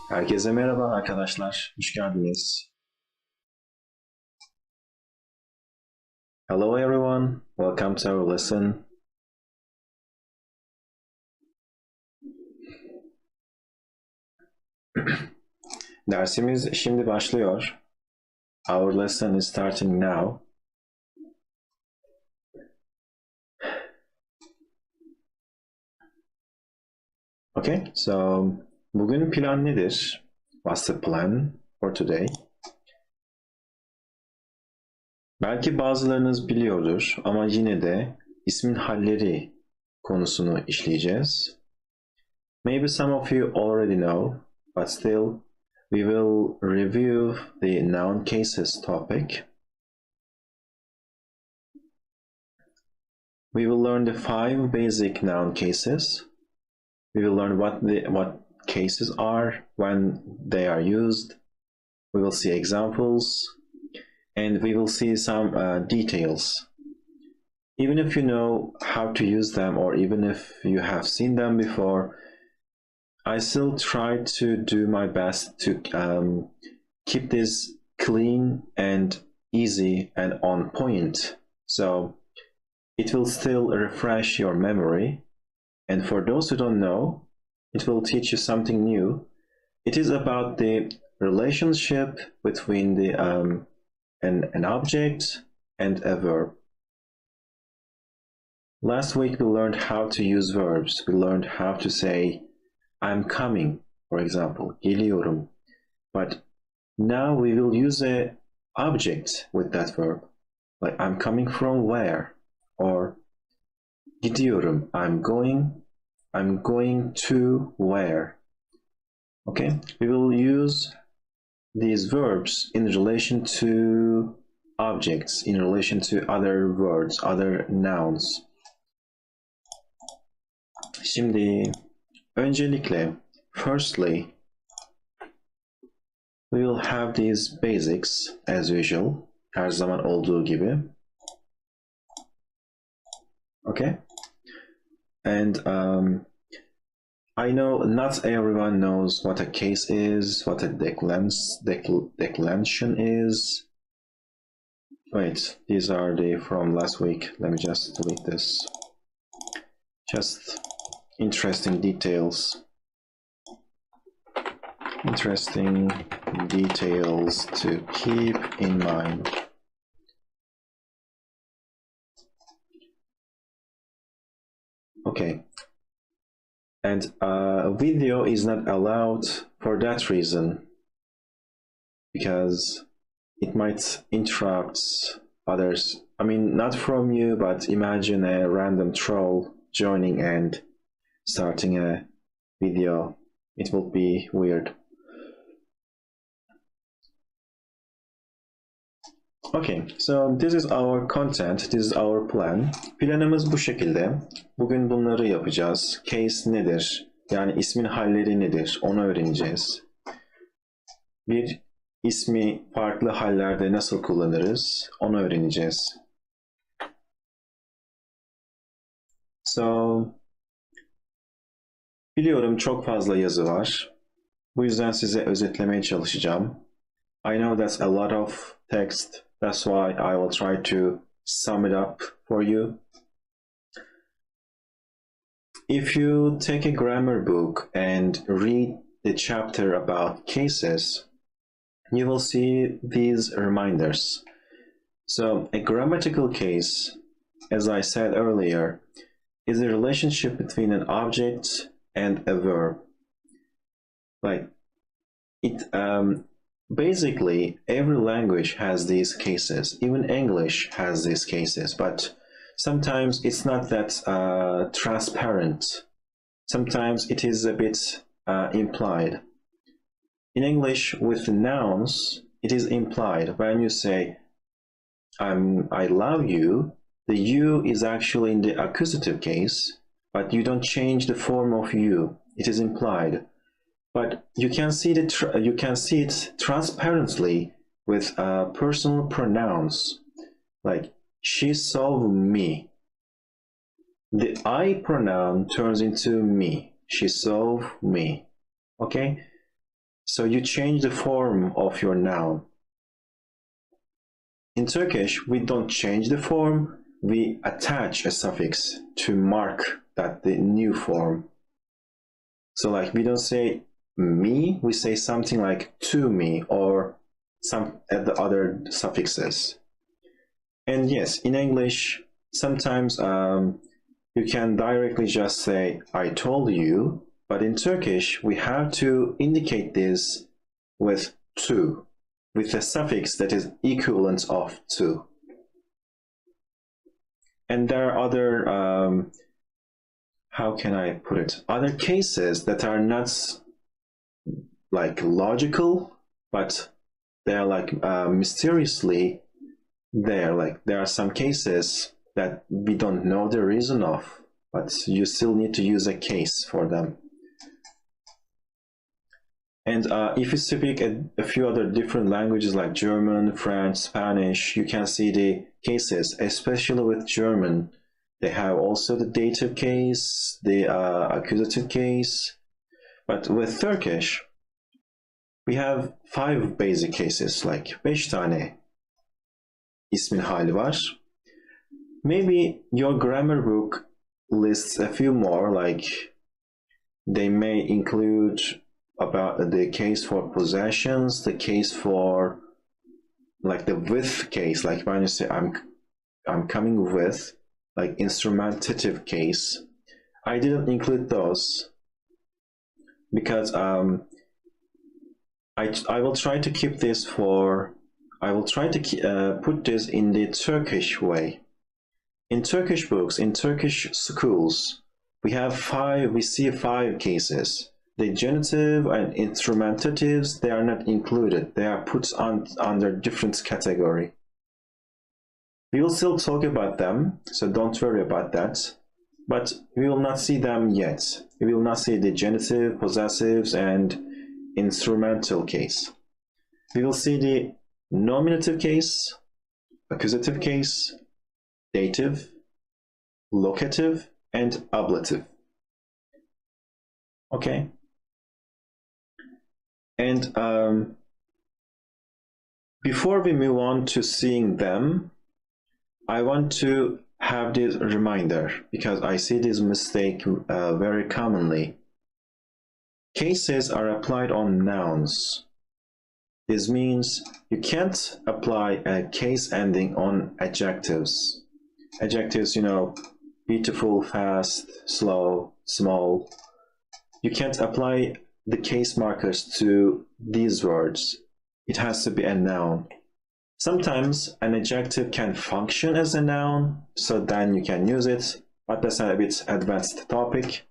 Herkese merhaba arkadaşlar, hoş geldiniz. Hello everyone, welcome to our lesson. Dersimiz şimdi başlıyor. Our lesson is starting now. Okay, so bugün plan nedir? What's the plan for today? Belki bazılarınız biliyordur ama yine de ismin halleri konusunu işleyeceğiz. Maybe some of you already know, but still we will review the noun cases topic. We will learn the 5 basic noun cases. We will learn what cases are, when they are used. We will see examples, and we will see some details. Even if you know how to use them, or even if you have seen them before, I still try to do my best to keep this clean and easy and on point. So it will still refresh your memory. And for those who don't know, it will teach you something new. It is about the relationship between the an object and a verb. Last week we learned how to use verbs. We learned how to say I'm coming, for example, geliyorum. But now we will use a object with that verb. Like I'm coming from where? Or gidiyorum, I'm going to where? Okay, we will use these verbs in relation to objects, in relation to other words, other nouns. Şimdi öncelikle, firstly, we will have these basics as usual, her zaman olduğu gibi. Okay, and I know not everyone knows what a case is, what a declension is. Wait, these are the from last week. Let me just delete this. Just interesting details. Interesting details to keep in mind. Okay. And video is not allowed for that reason, because it might interrupt others. I mean, not from you, but imagine a random troll joining and starting a video. It will be weird. Okay, so this is our content, this is our plan. Planımız bu şekilde. Bugün bunları yapacağız. Case nedir? Yani ismin halleri nedir? Onu öğreneceğiz. Bir ismi farklı hallerde nasıl kullanırız? Onu öğreneceğiz. So, biliyorum çok fazla yazı var. Bu yüzden size özetlemeye çalışacağım. I know that's a lot of text. That's why I will try to sum it up for you. If you take a grammar book and read the chapter about cases, you will see these reminders. So a grammatical case, as I said earlier, is a relationship between an object and a verb. Like it basically, every language has these cases. Even English has these cases, but sometimes it's not that transparent. Sometimes it is a bit implied. In English, with the nouns, it is implied. When you say, I love you, the you is actually in the accusative case, but you don't change the form of you. It is implied. But you can see it transparently with personal pronouns, like she saw me. The I pronoun turns into me. She saw me. Okay. So you change the form of your noun. In Turkish, we don't change the form, we attach a suffix to mark that the new form. So like we don't say me, we say something like to me or some the other suffixes. And yes, in English, sometimes you can directly just say I told you, but in Turkish, we have to indicate this with to, with a suffix that is equivalent of to. And there are other, how can I put it? Other cases that are not like logical, but they are like mysteriously there. Like there are some cases that we don't know the reason of, but you still need to use a case for them. And if you speak a few other different languages like German, French, Spanish, you can see the cases, especially with German. They have also the dative case, the accusative case. But with Turkish, we have 5 basic cases, like 5 tane ismin hali var. Maybe your grammar book lists a few more, like they may include about the case for possessions, the case for like the with case, like when you say I'm coming with, like instrumentative case. I didn't include those because I will try to keep this for, I will try to put this in the Turkish way. In Turkish books, in Turkish schools, we see 5 cases. The genitive and instrumentatives, they are not included. They are put under different category. We will still talk about them, so don't worry about that. But we will not see them yet. We will not see the genitive, possessives, and instrumental case. We will see the nominative case, accusative case, dative, locative, and ablative. Okay. And before we move on to seeing them, I want to have this reminder because I see this mistake very commonly. Cases are applied on nouns. This means you can't apply a case ending on adjectives. Adjectives, you know, beautiful, fast, slow, small. You can't apply the case markers to these words. It has to be a noun. Sometimes an adjective can function as a noun, so then you can use it, but that's a bit advanced topic.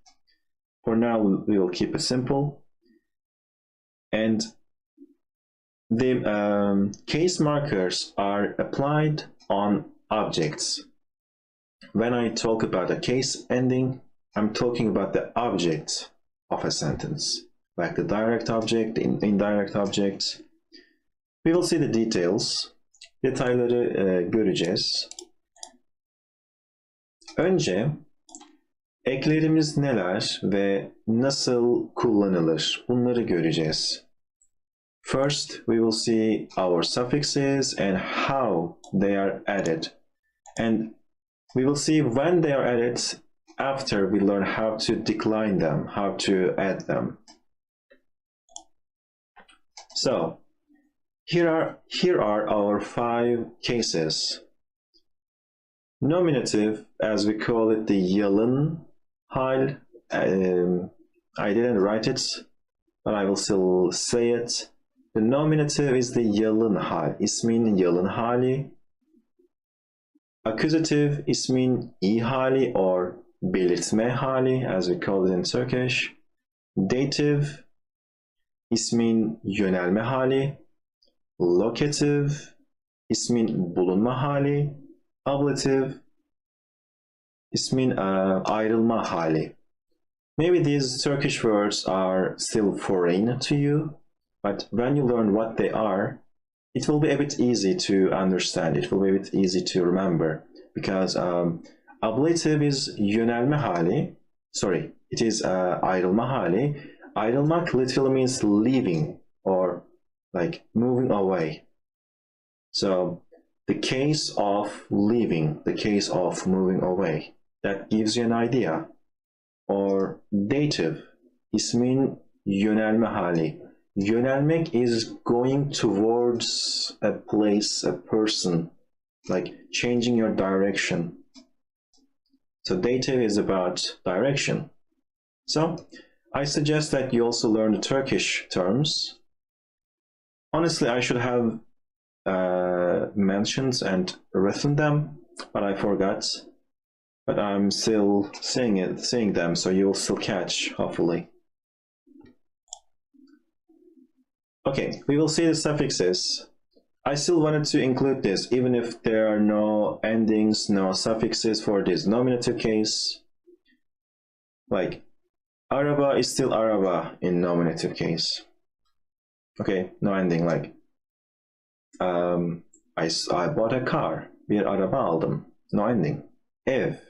For now, we will keep it simple. And the case markers are applied on objects. When I talk about a case ending, I'm talking about the object of a sentence, like the direct object, the indirect object. We will see the details. Detayları göreceğiz. Önce eklerimiz neler ve nasıl kullanılır? Bunları göreceğiz. First, we will see our suffixes and how they are added. And we will see when they are added after we learn how to decline them, how to add them. So, here are our 5 cases. Nominative, as we call it, the yalın hal. I didn't write it, but I will still say it. The nominative is the yalın hal, ismin yalın hali. Accusative, ismin iyi hali or belirtme hali, as we call it in Turkish. Dative, ismin yönelme hali. Locative, ismin bulunma hali. Ablative, ismin ayrılma hali. Maybe these Turkish words are still foreign to you, but when you learn what they are, it will be a bit easy to understand. It will be a bit easy to remember because ablative is yönelme hali. Sorry, it is ayrılma hali. Ayrılmak literally means leaving. like moving away. So the case of leaving, the case of moving away, that gives you an idea. Or dative, ismin yönelme hali. Yönelmek is going towards a place, a person, like changing your direction. So dative is about direction. So I suggest that you also learn the Turkish terms. Honestly, I should have mentioned and written them, but I forgot. But I'm still saying them, so you'll still catch, hopefully. Okay, we will see the suffixes. I still wanted to include this, even if there are no endings, no suffixes for this nominative case. Like, araba is still araba in nominative case. Okay, no ending, like, I bought a car, bir araba aldım, no ending. Ev,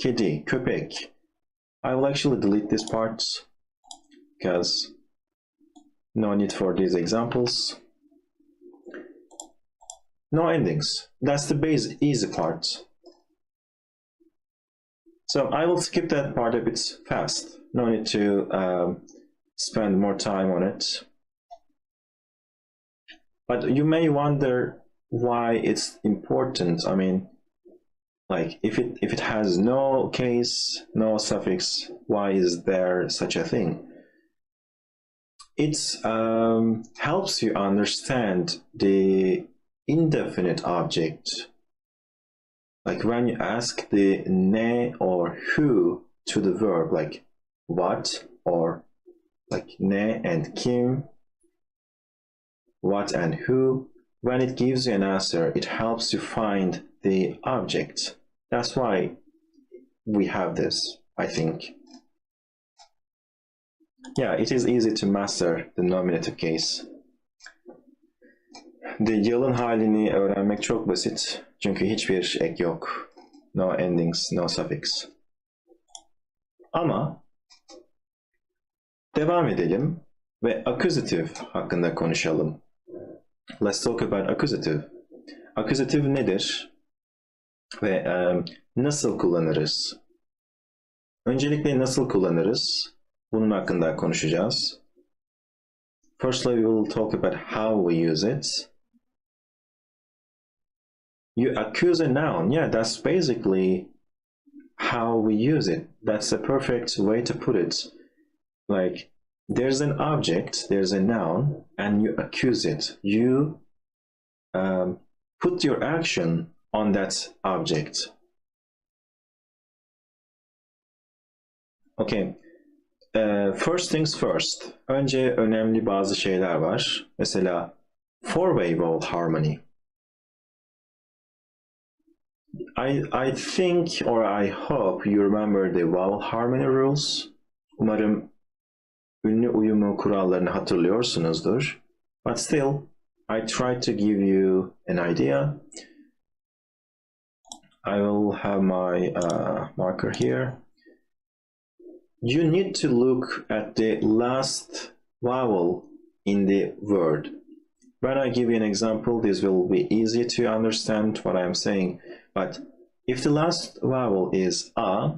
kedi, köpek. I will actually delete this part because no need for these examples. No endings. That's the easy part. So I will skip that part a bit fast. No need to spend more time on it. But you may wonder why it's important. I mean, like if it has no case, no suffix, why is there such a thing? It helps you understand the indefinite object. Like when you ask the ne or who to the verb, like what, or like ne and kim, what and who, when it gives you an answer, it helps you find the object. That's why we have this, I think. Yeah, it is easy to master the nominative case. The yalın halini öğrenmek çok basit. Çünkü hiçbir ek yok. No endings, no suffix. Ama devam edelim ve accusative hakkında konuşalım. Let's talk about accusative. Accusative nedir? Ve nasıl kullanırız? Öncelikle nasıl kullanırız? Bunun hakkında konuşacağız. Firstly, we will talk about how we use it. You accuse a noun. Yeah, that's basically how we use it. That's the perfect way to put it. Like, there's an object, there's a noun, and you accuse it. You put your action on that object. Okay. First things first. Önce önemli bazı şeyler var. Mesela four-way vowel harmony. I think or I hope you remember the vowel harmony rules. Umarım ünlü uyumu kurallarını hatırlıyorsunuzdur. But still, I try to give you an idea. I will have my marker here. You need to look at the last vowel in the word. When I give you an example, this will be easy to understand what I'm saying. But if the last vowel is a,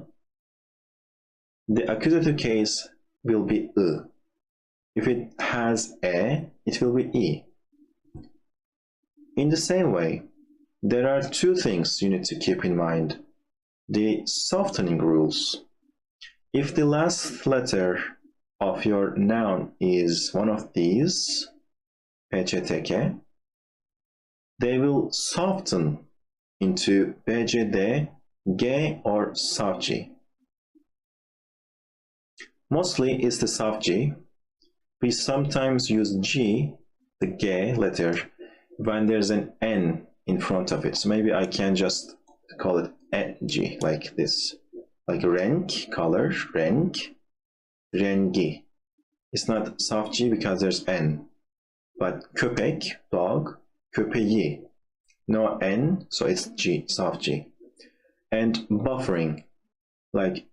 the accusative case will be I. If it has a, it will be e. In the same way, there are two things you need to keep in mind. The softening rules. If the last letter of your noun is one of these, PÇTK, they will soften into BCD, G or soft G. Mostly it's the soft G. We sometimes use G, the G letter, when there's an N in front of it. So maybe I can just call it G, like this. Like renk, color, renk, rengi. It's not soft G because there's N. But köpek, dog, köpeği. No N, so it's G, soft G. And buffering, like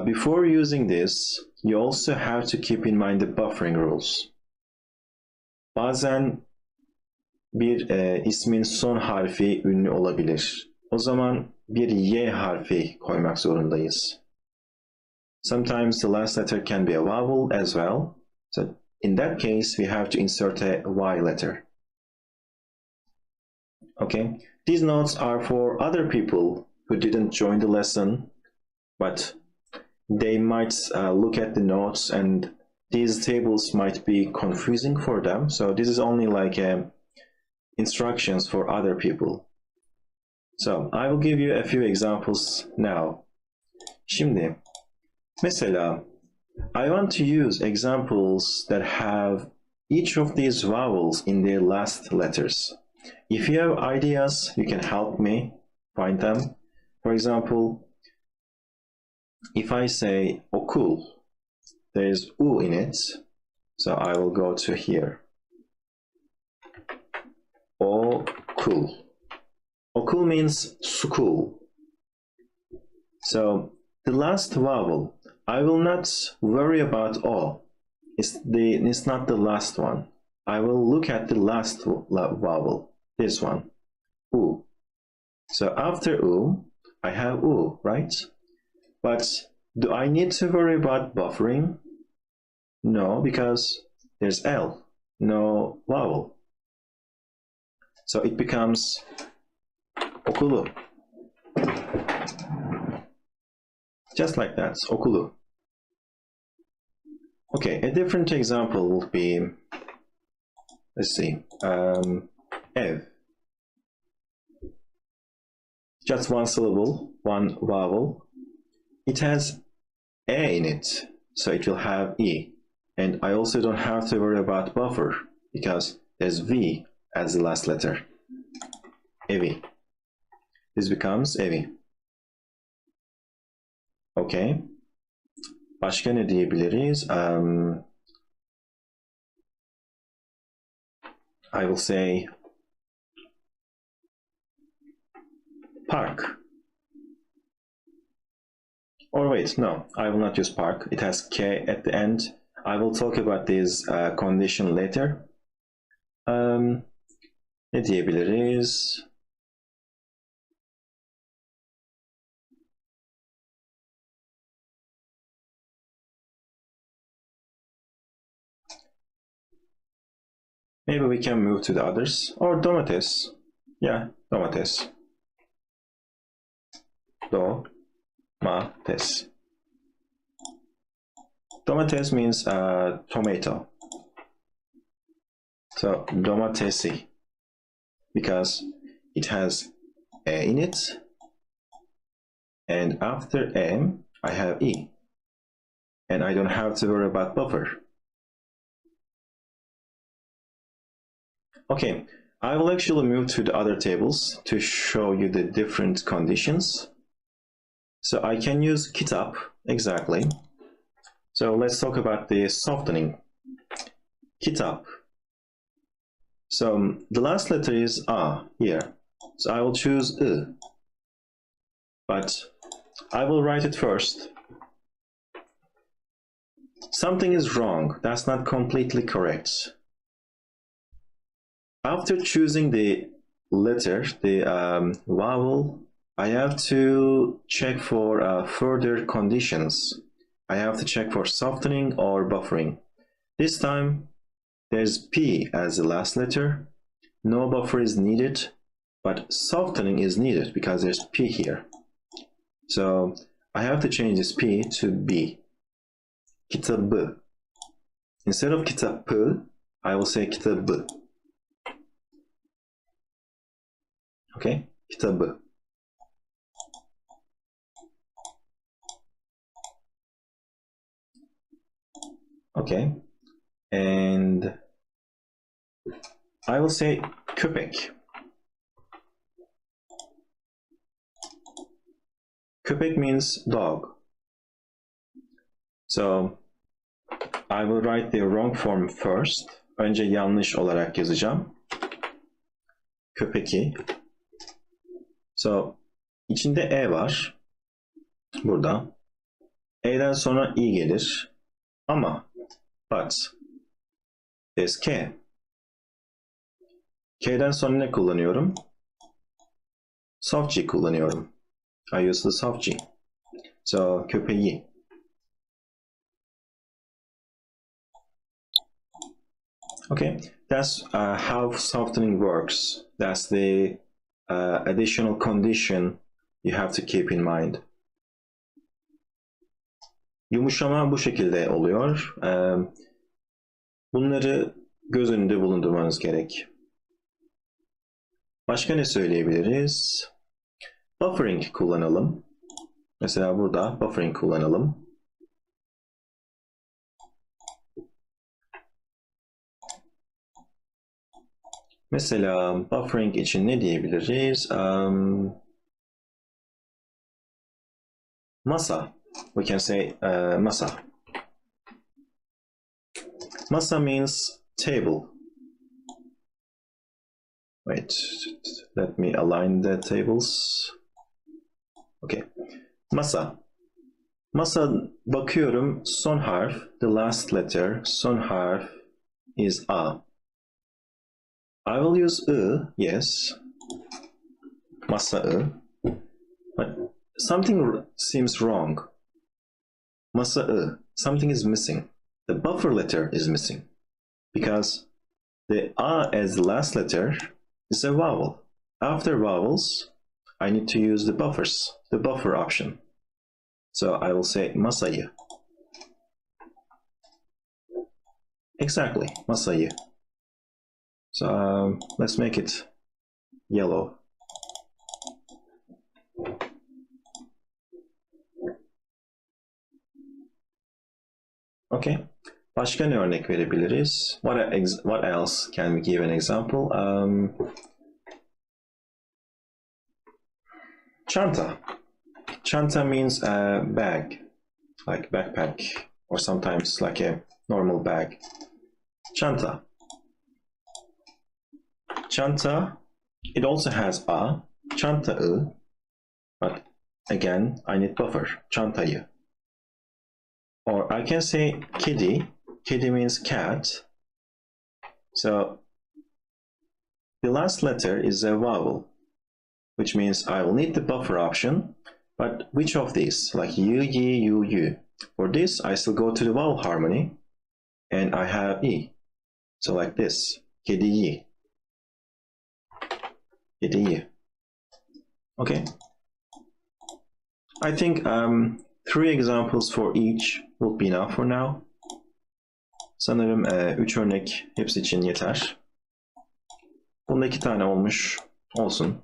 before using this, you also have to keep in mind the buffering rules. Bazen bir ismin son harfi ünlü olabilir. O zaman bir Y harfi koymak zorundayız. Sometimes the last letter can be a vowel as well. So in that case, we have to insert a Y letter. Okay, these notes are for other people who didn't join the lesson, but they might look at the notes and these tables might be confusing for them. So this is only like instructions for other people. So I will give you a few examples now. Şimdi, mesela, I want to use examples that have each of these vowels in their last letters. If you have ideas, you can help me find them. For example, if I say okul, there's U in it, so I will go to here. Okul. Okul means school. So the last vowel, I will not worry about O. It's not the last one. I will look at the last vowel, this one, U. So after U, I have U, right? But do I need to worry about buffering? No, because there's L, no vowel. So it becomes okulu. Just like that, okulu. Okay, a different example would be, let's see, ev. Just one syllable, one vowel. It has A in it, so it will have E. And I also don't have to worry about buffer because there's V as the last letter. Evi. This becomes evi. Okay. Başka ne diyebiliriz? I will say park. Or wait, no, I will not use park. It has K at the end. I will talk about this condition later. Ne diyebiliriz? Maybe we can move to the others. Or domates. Yeah, domates. Domates. Domates means tomato. So domatesi, because it has A in it, and after M I have E, and I don't have to worry about buffer. Okay, I will actually move to the other tables to show you the different conditions. So I can use kitap, exactly. So let's talk about the softening. Kitap. So the last letter is A here. So I will choose I. But I will write it first. Something is wrong. That's not completely correct. After choosing the letter, the vowel, I have to check for further conditions. I have to check for softening or buffering. This time, there's P as the last letter. No buffer is needed, but softening is needed because there's P here. So I have to change this P to B. Kitabı. Instead of kitapı, I will say kitabı. Okay, kitabı. Okay, and I will say köpek. Köpek means dog. So I will write the wrong form first. Önce yanlış olarak yazacağım. Köpeki. So içinde E var. Burada. E'den sonra I gelir. Ama but there's K. K'den sonra ne kullanıyorum? Soft G kullanıyorum. I use the soft G. So, köpeği. Okay, that's how softening works. That's the additional condition you have to keep in mind. Yumuşama bu şekilde oluyor. Bunları göz önünde bulundurmanız gerek. Başka ne söyleyebiliriz? Buffering kullanalım. Mesela burada buffering kullanalım. Mesela buffering için ne diyebiliriz? Masa. We can say masa. Masa means table. Wait, let me align the tables. Okay. Masa. Masa bakıyorum son harf, the last letter, son harf is A. I will use I, yes. Masa I. But something seems wrong. Masa I. Something is missing. The buffer letter is missing. Because the A as the last letter is a vowel. After vowels, I need to use the buffers, the buffer option. So I will say masayı. Exactly, masayı. So let's make it yellow. Okay. Başka ne örnek verebiliriz? What else can we give an example? Çanta. Çanta means a bag, like backpack, or sometimes like a normal bag. Çanta. Çanta, it also has a, çanta but again, I need buffer, çantayı. Or I can say kedi. Kedi means cat. So the last letter is a vowel, which means I will need the buffer option. But which of these? Like you, ye, you. For this, I still go to the vowel harmony, and I have e. So like this, kediyi. Kediyi. Okay. I think 3 examples for each will be enough for now. Sanırım 3 örnek hepsi için yeter. Bunda 2 tane olmuş. Olsun.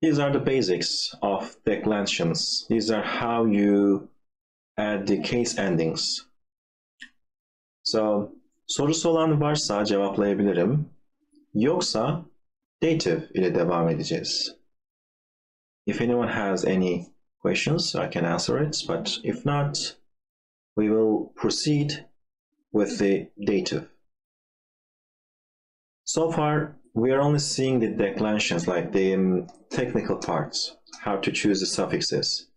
These are the basics of declensions. These are how you add the case endings. So, sorusu olan varsa cevaplayabilirim. Yoksa dative ile devam edeceğiz. If anyone has any questions, I can answer it, but if not, we will proceed with the dative. So far, we are only seeing the declensions, like the technical parts, how to choose the suffixes.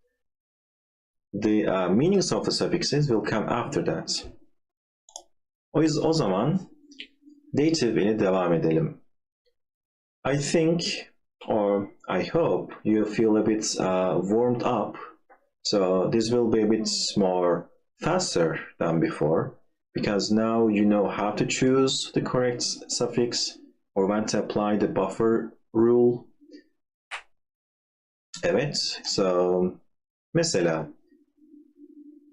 The meanings of the suffixes will come after that. O zaman dative ile devam edelim. I think, or I hope, you feel a bit warmed up, so this will be a bit more faster than before, because now you know how to choose the correct suffix or when to apply the buffer rule. Evet, so mesela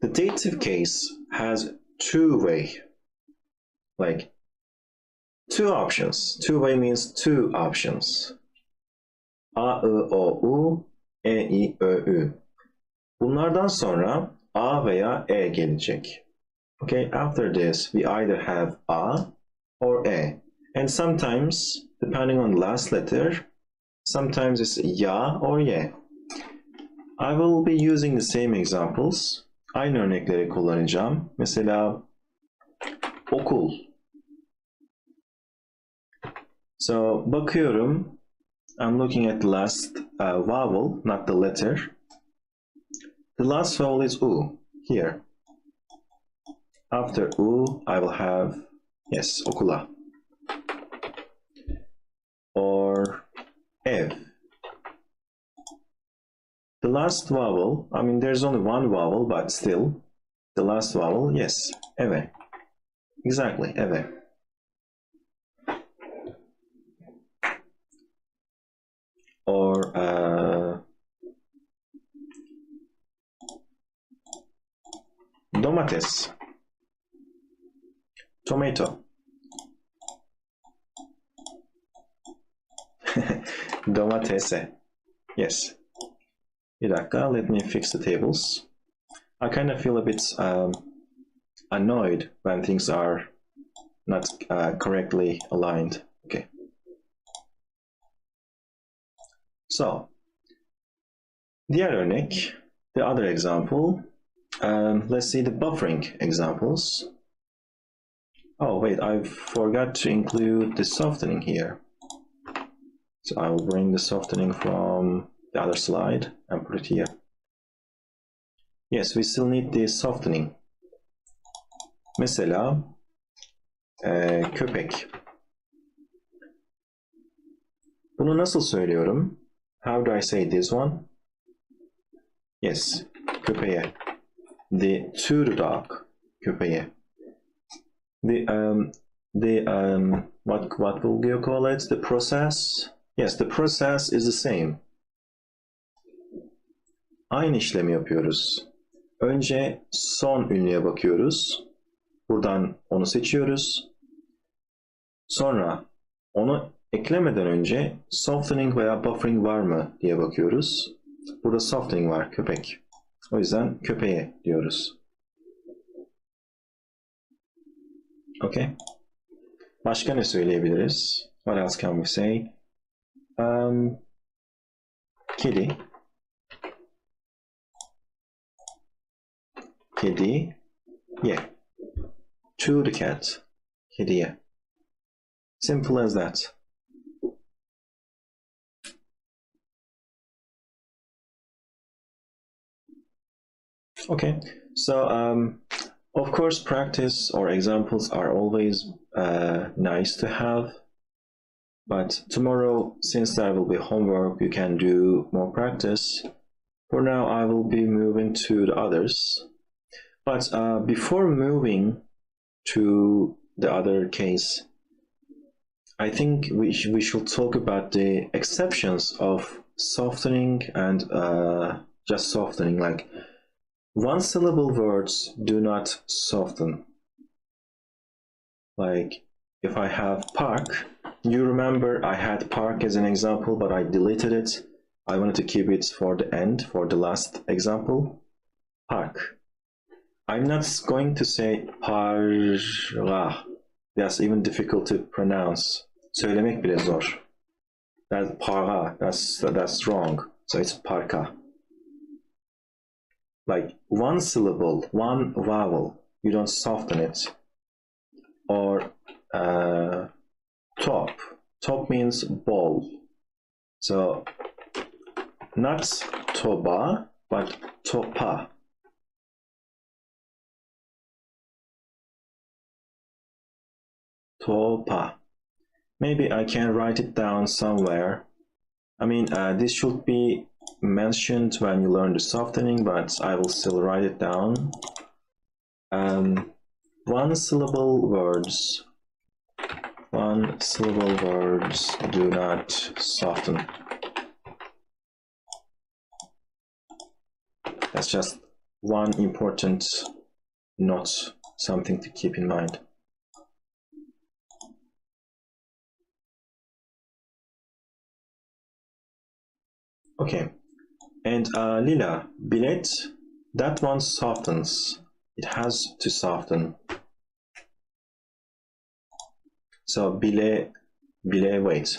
the dative case has two-way, like two options. Two-way means two options. A, I, O, U, E, I, Ö, Ü. Bunlardan sonra A veya E gelecek. Okay, after this, we either have A or E. And sometimes, depending on the last letter, sometimes it's ya or ye. I will be using the same examples. Aynı örnekleri kullanacağım. Mesela okul. So bakıyorum. I'm looking at the last vowel, not the letter. The last vowel is U here. After U, I will have, yes, okula. Or ev. The last vowel, I mean, there's only one vowel, but still, the last vowel, yes, eve. Exactly, eve. Or domates. Tomato. Domatese. Yes. Bir dakika, let me fix the tables. I kind of feel a bit annoyed when things are not correctly aligned. Okay. So, diğer örnek, the other example. Let's see the buffering examples. Oh, wait, I forgot to include the softening here. So I will bring the softening from the other slide and put it here. Yes, we still need the softening. Mesela köpek. Bunu nasıl söylüyorum? How do I say this one? Yes, köpeğe. To the dog, köpeğe. What will you call it? The process? Yes, the process is the same. Aynı işlemi yapıyoruz. Önce son ünlüye bakıyoruz. Buradan onu seçiyoruz. Sonra onu eklemeden önce softening veya buffering var mı diye bakıyoruz. Burada softening var, köpek. O yüzden köpeğe diyoruz. Okay. Başka ne söyleyebiliriz? What else can we say? Kedi. Kedi. Yeah. To the cat. Kediye. Simple as that. Okay. So, of course, practice or examples are always nice to have. But tomorrow, since there will be homework, you can do more practice. For now, I will be moving to the others. But before moving to the other case, I think we should talk about the exceptions of softening and just softening. Like, one-syllable words do not soften. Like, if I have park, you remember I had park as an example, but I deleted it. I wanted to keep it for the end, for the last example. Park. I'm not going to say parla. That's even difficult to pronounce. Söylemek bile zor. That para, that's wrong. So it's parka. Like one syllable, one vowel, you don't soften it. Or top. Top means ball. So not toba, but topa. Topa. Maybe I can write it down somewhere. I mean, this should be mentioned when you learn the softening, but I will still write it down. One-syllable words do not soften. That's just one important note, something to keep in mind. Okay, and Lila, bilet, that one softens. It has to soften. So bile, wait.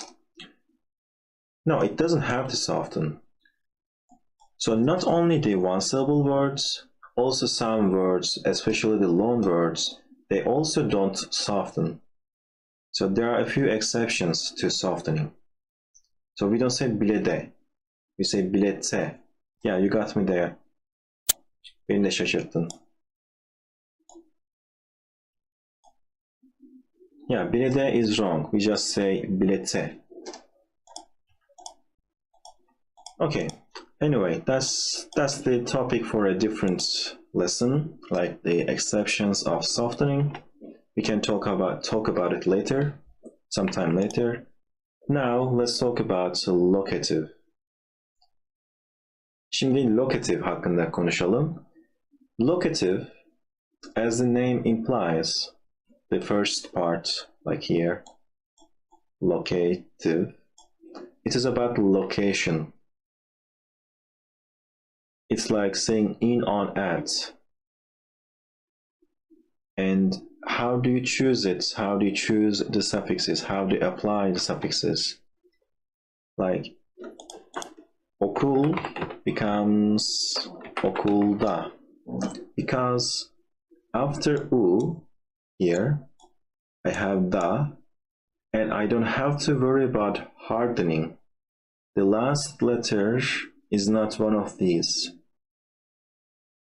No, it doesn't have to soften. So not only the one-syllable words, also some words, especially the loan words, they also don't soften. So there are a few exceptions to softening. So we don't say bilede. We say biletse. Yeah, you got me there. Beni de şaşırttın. Yeah, bilete is wrong. We just say bilete. Okay. Anyway, that's the topic for a different lesson, like the exceptions of softening. We can talk about it later, sometime later. Now let's talk about locative. Şimdi locative hakkında konuşalım. Locative, as the name implies, the first part, like here, locative, it is about location. It's like saying in, on, at. And how do you choose it? How do you choose the suffixes? How do you apply the suffixes? Like okul becomes okulda, because after u here I have da, and I don't have to worry about hardening. The last letter is not one of these.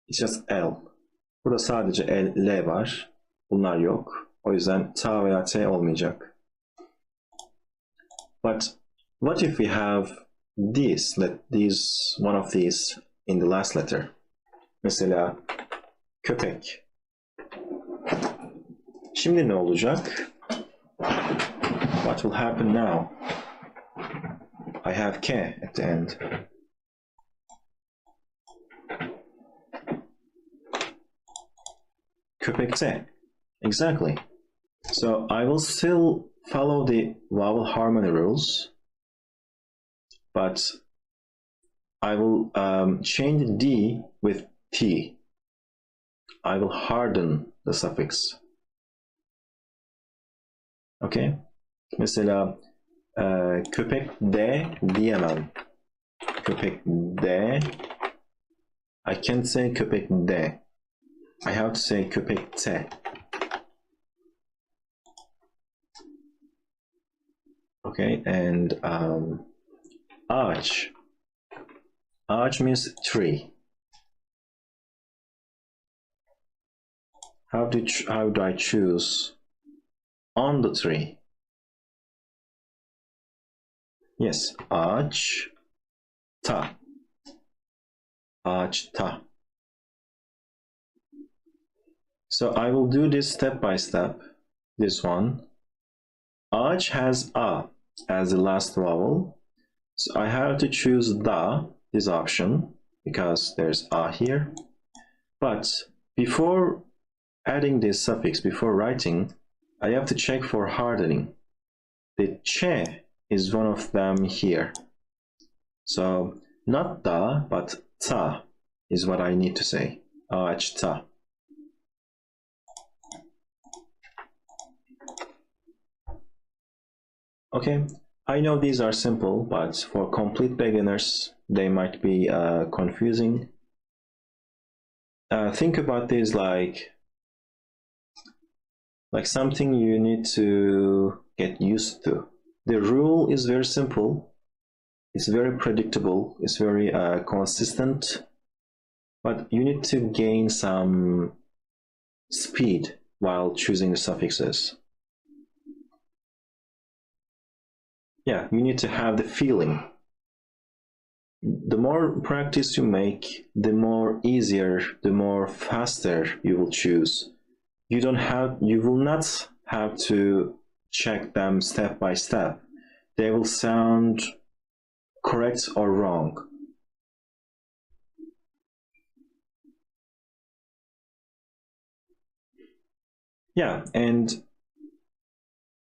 It's just L. Burada sadece L var. Bunlar yok. O yüzden ta veya t olmayacak. But what if we have one of these in the last letter? Mesela köpek. Şimdi ne olacak? What will happen now? I have K at the end. Köpekte. Exactly. So I will still follow the vowel harmony rules, but I will change D with T. I will harden the suffix. Okay? Mesela köpek de diyemem. Köpek de. I can't say köpek de. I have to say köpekte. Okay, and ağaç. Ağaç means tree. How do I choose on the tree? Yes, ağaç ta. Ağaç ta. So I will do this step by step. This one. Ağaç has a as the last vowel. So I have to choose da, this option, because there's a here. But before adding this suffix, before writing, I have to check for hardening. The che is one of them here. So not da, but ta is what I need to say. Ağaç ta. Okay, I know these are simple, but for complete beginners, they might be confusing. Think about this like something you need to get used to. The rule is very simple. It's very predictable. It's very consistent. But you need to gain some speed while choosing the suffixes. Yeah, you need to have the feeling. The more practice you make, the more easier, the more faster you will choose. You will not have to check them step by step. They will sound correct or wrong. Yeah, and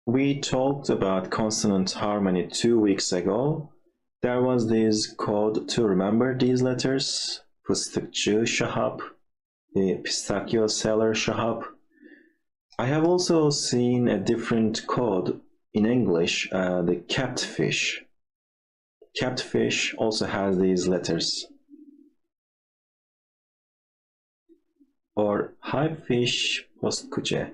we talked about consonant harmony 2 weeks ago. There was this code to remember these letters. Fıstıkçı Şahap, the pistachio seller Şahap. I have also seen a different code in English, the capped fish. Capped fish also has these letters. Or hype fish postkuce.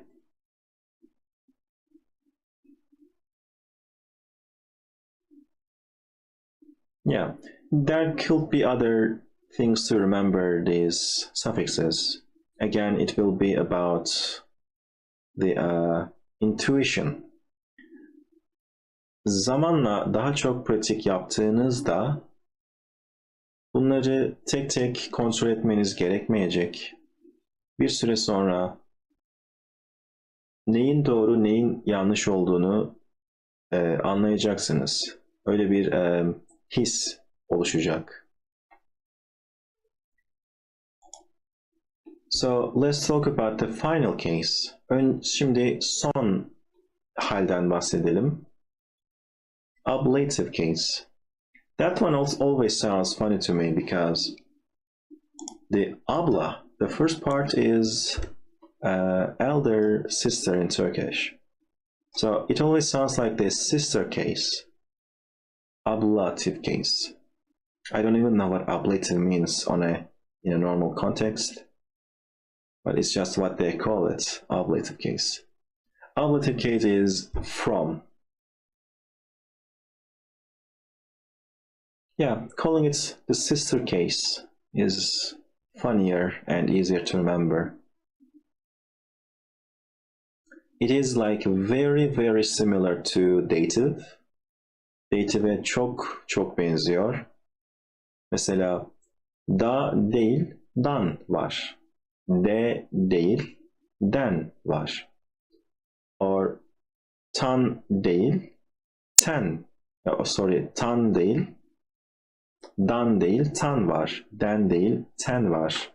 Yeah, there could be other things to remember these suffixes. Again, it will be about the intuition. Zamanla daha çok pratik yaptığınızda bunları tek tek kontrol etmeniz gerekmeyecek. Bir süre sonra neyin doğru, neyin yanlış olduğunu anlayacaksınız. Öyle bir his oluşacak. So let's talk about the final case. Şimdi son halden bahsedelim. Ablative case. That one always sounds funny to me because the abla, the first part is elder sister in Turkish. So it always sounds like the sister case. Ablative case. I don't even know what ablative means in a normal context, but it's just what they call it, ablative case. Ablative case is from. Yeah, calling it the sister case is funnier and easier to remember. It is like very very similar to dative. Dative'e çok benziyor. Mesela da değil, dan var. De değil, den var. Or tan değil, ten. Tan değil, dan değil, tan var. Den değil, ten var.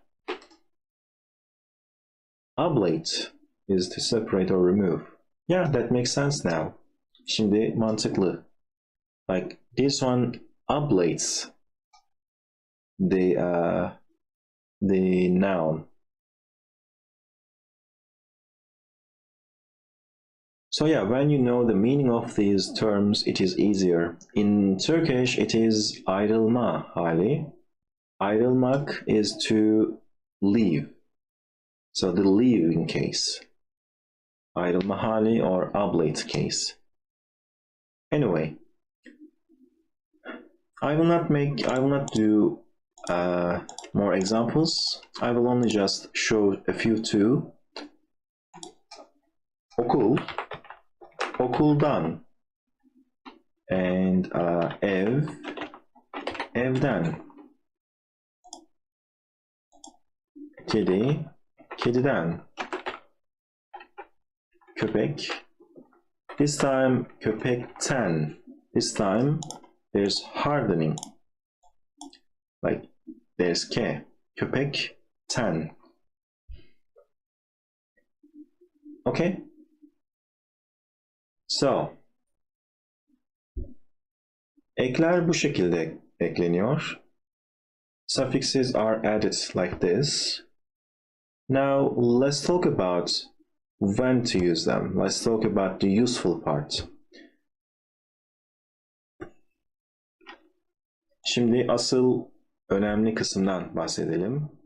Ablate is to separate or remove. Yeah, that makes sense now. Şimdi mantıklı. Like this one ablates the noun. So yeah, when you know the meaning of these terms, it is easier. In Turkish, it is ayrılma hali. Ayrılmak is to leave. So the leaving case. Ayrılma hali or ablate case. Anyway, I will not do more examples. I will only just show a few too. Okul, okuldan, and ev, evden. Kedi, kediden. Köpek. This time köpekten. This time there's hardening. Like there's ke. Köpekten. Okay? So, ekler bu şekilde ekleniyor. Suffixes are added like this. Now, let's talk about when to use them. Let's talk about the useful part. Şimdi asıl önemli kısımdan bahsedelim.